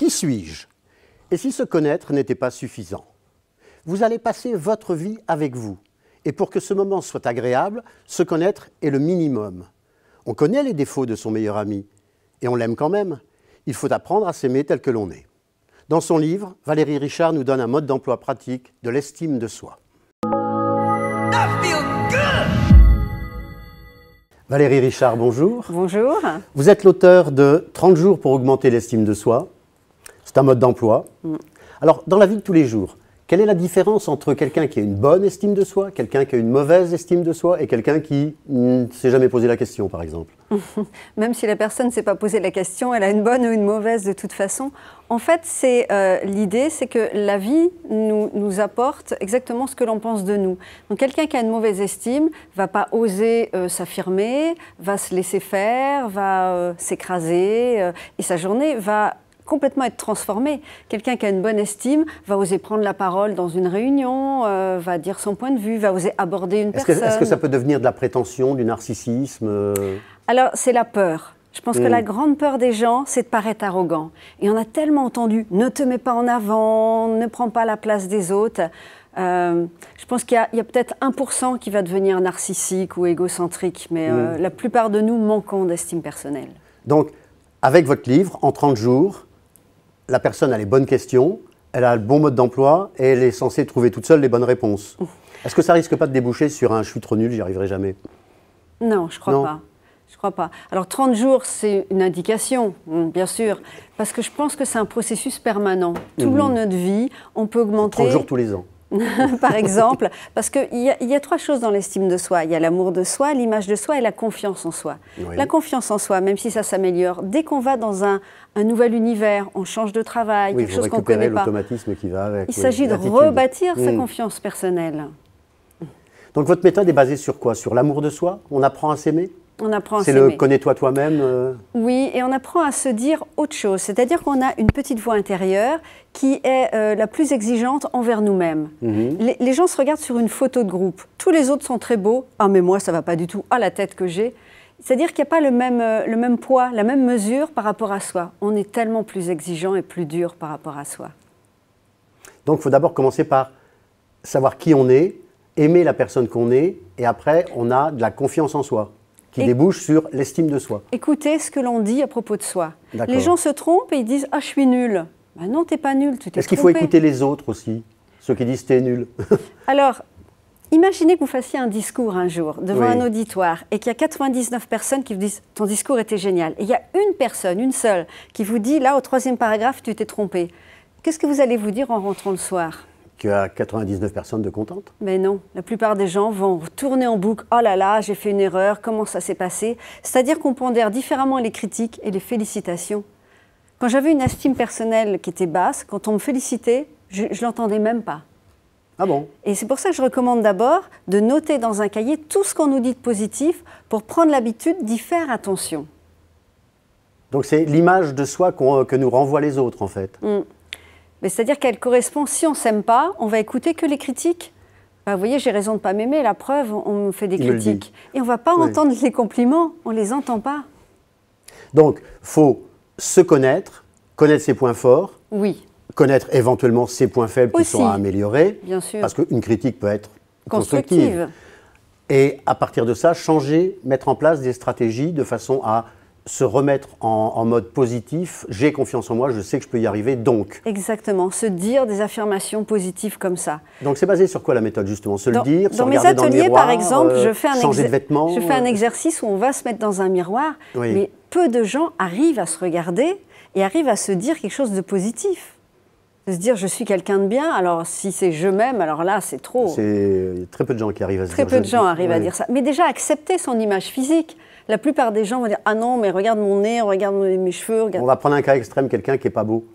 Qui suis-je? Et si se connaître n'était pas suffisant? Vous allez passer votre vie avec vous. Et pour que ce moment soit agréable, se connaître est le minimum. On connaît les défauts de son meilleur ami. Et on l'aime quand même. Il faut apprendre à s'aimer tel que l'on est. Dans son livre, Valérie Richard nous donne un mode d'emploi pratique de l'estime de soi. Valérie Richard, bonjour. Bonjour. Vous êtes l'auteur de 30 jours pour augmenter l'estime de soi. C'est un mode d'emploi. Alors, dans la vie de tous les jours, quelle est la différence entre quelqu'un qui a une bonne estime de soi, quelqu'un qui a une mauvaise estime de soi et quelqu'un qui ne s'est jamais posé la question, par exemple? Même si la personne ne s'est pas posé la question, elle a une bonne ou une mauvaise de toute façon. En fait, l'idée, c'est que la vie nous apporte exactement ce que l'on pense de nous. Donc quelqu'un qui a une mauvaise estime ne va pas oser s'affirmer, va se laisser faire, va s'écraser, et sa journée va complètement être transformée. Quelqu'un qui a une bonne estime va oser prendre la parole dans une réunion, va dire son point de vue, va oser aborder une personne. Est-ce que ça peut devenir de la prétention, du narcissisme? Alors, c'est la peur. Je pense que la grande peur des gens, c'est de paraître arrogant. Et on a tellement entendu « ne te mets pas en avant, ne prends pas la place des autres ». Je pense qu'il y a peut-être 1% qui va devenir narcissique ou égocentrique, mais la plupart de nous manquons d'estime personnelle. Donc, avec votre livre, en 30 jours, la personne a les bonnes questions, elle a le bon mode d'emploi et elle est censée trouver toute seule les bonnes réponses. Est-ce que ça risque pas de déboucher sur un « je suis trop nul, j'y arriverai jamais » ? Non, je crois pas. Je crois pas. Alors 30 jours, c'est une indication, bien sûr, parce que je pense que c'est un processus permanent. Tout le long de notre vie, on peut augmenter... 30 jours tous les ans. Par exemple, parce qu'il y a 3 choses dans l'estime de soi. Il y a l'amour de soi, l'image de soi et la confiance en soi. Oui. La confiance en soi, même si ça s'améliore, dès qu'on va dans un nouvel univers, on change de travail, quelque chose qu'on ne connaît pas. L'automatisme qui va avec. Il s'agit de rebâtir sa confiance personnelle. Donc votre méthode est basée sur quoi? Sur l'amour de soi? On apprend à s'aimer? On apprend à s'aimer. C'est le « connais-toi toi-même » Oui, et on apprend à se dire autre chose. C'est-à-dire qu'on a une petite voix intérieure qui est la plus exigeante envers nous-mêmes. Les gens se regardent sur une photo de groupe. Tous les autres sont très beaux. « Ah, mais moi, ça ne va pas du tout. Ah, la tête que j'ai !» C'est-à-dire qu'il n'y a pas le même poids, la même mesure par rapport à soi. On est tellement plus exigeant et plus dur par rapport à soi. Donc, il faut d'abord commencer par savoir qui on est, aimer la personne qu'on est, et après, on a de la confiance en soi, qui débouche sur l'estime de soi. Écoutez ce que l'on dit à propos de soi. Les gens se trompent et ils disent « Ah, je suis nul ». Ben non, t'es pas nul, tu t'es trompé. Est-ce qu'il faut écouter les autres aussi, ceux qui disent « t'es nul » ? Alors, imaginez que vous fassiez un discours un jour devant un auditoire et qu'il y a 99 personnes qui vous disent « ton discours était génial ». Et il y a une personne, une seule, qui vous dit « là, au 3e paragraphe, tu t'es trompé ». Qu'est-ce que vous allez vous dire en rentrant le soir ? Qu'il y a 99 personnes de contentes? Mais non, la plupart des gens vont tourner en boucle. Oh là là, j'ai fait une erreur, comment ça s'est passé? C'est-à-dire qu'on pondère différemment les critiques et les félicitations. Quand j'avais une estime personnelle qui était basse, quand on me félicitait, je ne l'entendais même pas. Ah bon? Et c'est pour ça que je recommande d'abord de noter dans un cahier tout ce qu'on nous dit de positif pour prendre l'habitude d'y faire attention. Donc c'est l'image de soi que nous renvoient les autres en fait. C'est-à-dire qu'elle correspond, si on ne s'aime pas, on va écouter que les critiques. Vous voyez, j'ai raison de ne pas m'aimer, la preuve, on me fait des critiques. Et on ne va pas entendre les compliments, on ne les entend pas. Donc, il faut se connaître, connaître ses points forts, connaître éventuellement ses points faibles qui sont à améliorer, bien sûr. Parce qu'une critique peut être constructive. Et à partir de ça, changer, mettre en place des stratégies de façon à se remettre en mode positif, j'ai confiance en moi, je sais que je peux y arriver, donc. Exactement, se dire des affirmations positives comme ça. Donc c'est basé sur quoi la méthode justement? Se le dire, se dans regarder dans le miroir, par exemple, changer de vêtements? Je fais un exercice où on va se mettre dans un miroir, mais peu de gens arrivent à se regarder et arrivent à se dire quelque chose de positif. De se dire je suis quelqu'un de bien, alors si c'est je m'aime, alors là c'est trop. C'est très peu de gens qui arrivent à se dire. Très peu de gens arrivent à dire ça. Mais déjà accepter son image physique. La plupart des gens vont dire « Ah non, mais regarde mon nez, regarde mes cheveux. » On va prendre un cas extrême, quelqu'un qui n'est pas beau.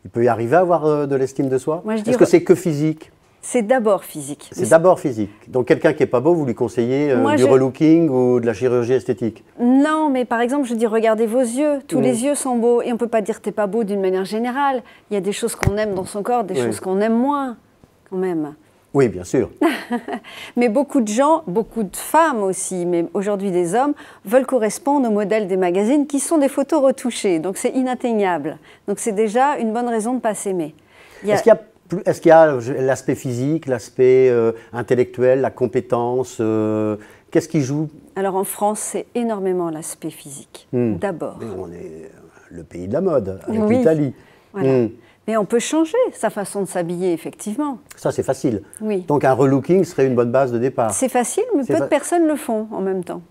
Il peut y arriver à avoir de l'estime de soi? Est-ce que c'est que physique? C'est d'abord physique. C'est d'abord physique. Donc quelqu'un qui n'est pas beau, vous lui conseillez du relooking ou de la chirurgie esthétique? Non, mais par exemple, je dis regardez vos yeux. Tous les yeux sont beaux. Et on ne peut pas dire t'es pas beau d'une manière générale. Il y a des choses qu'on aime dans son corps, des choses qu'on aime moins, quand même. Oui, bien sûr. Mais beaucoup de gens, beaucoup de femmes aussi, mais aujourd'hui des hommes, veulent correspondre aux modèles des magazines qui sont des photos retouchées. Donc c'est inatteignable. Donc c'est déjà une bonne raison de ne pas s'aimer. Est-ce qu'il y a l'aspect physique, l'aspect intellectuel, la compétence qu'est-ce qui joue? Alors en France, c'est énormément l'aspect physique, d'abord. Mais on est le pays de la mode, avec Oui, l'Italie. Voilà. Mais on peut changer sa façon de s'habiller, effectivement. Ça, c'est facile. Oui. Donc un relooking serait une bonne base de départ. C'est facile, mais peu de personnes le font en même temps.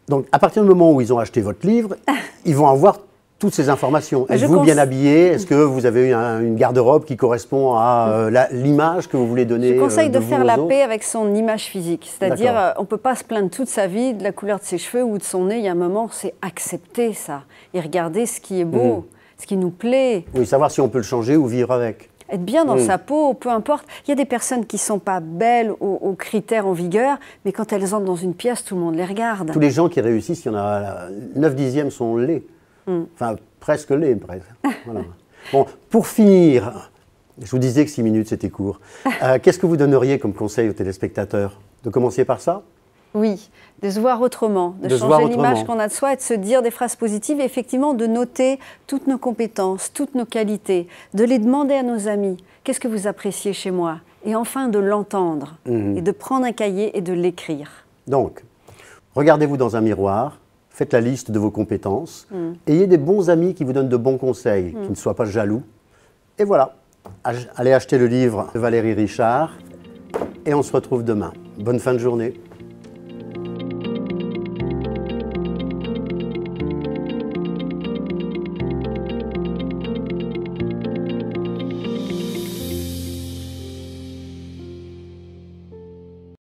Donc à partir du moment où ils ont acheté votre livre, ils vont avoir toutes ces informations. Êtes-vous bien habillé? Est-ce que vous avez une garde-robe qui correspond à l'image que vous voulez donner? Je conseille de faire la paix avec son image physique. C'est-à-dire, on ne peut pas se plaindre toute sa vie de la couleur de ses cheveux ou de son nez. Il y a un moment, c'est accepter ça. Et regarder ce qui est beau, ce qui nous plaît. Oui, savoir si on peut le changer ou vivre avec. Être bien dans sa peau, peu importe. Il y a des personnes qui ne sont pas belles aux critères en vigueur, mais quand elles entrent dans une pièce, tout le monde les regarde. Tous les gens qui réussissent, il y en a 9/10 sont laids. Enfin, presque laids, presque. Voilà. Bon, pour finir, je vous disais que 6 minutes, c'était court. Qu'est-ce que vous donneriez comme conseil aux téléspectateurs? De commencer par ça? Oui, de se voir autrement, de changer l'image qu'on a de soi et de se dire des phrases positives et effectivement de noter toutes nos compétences, toutes nos qualités, de les demander à nos amis. Qu'est-ce que vous appréciez chez moi? Et enfin de l'entendre et de prendre un cahier et de l'écrire. Donc, regardez-vous dans un miroir, faites la liste de vos compétences, ayez des bons amis qui vous donnent de bons conseils, qui ne soient pas jaloux. Et voilà, allez acheter le livre de Valérie Richard et on se retrouve demain. Bonne fin de journée.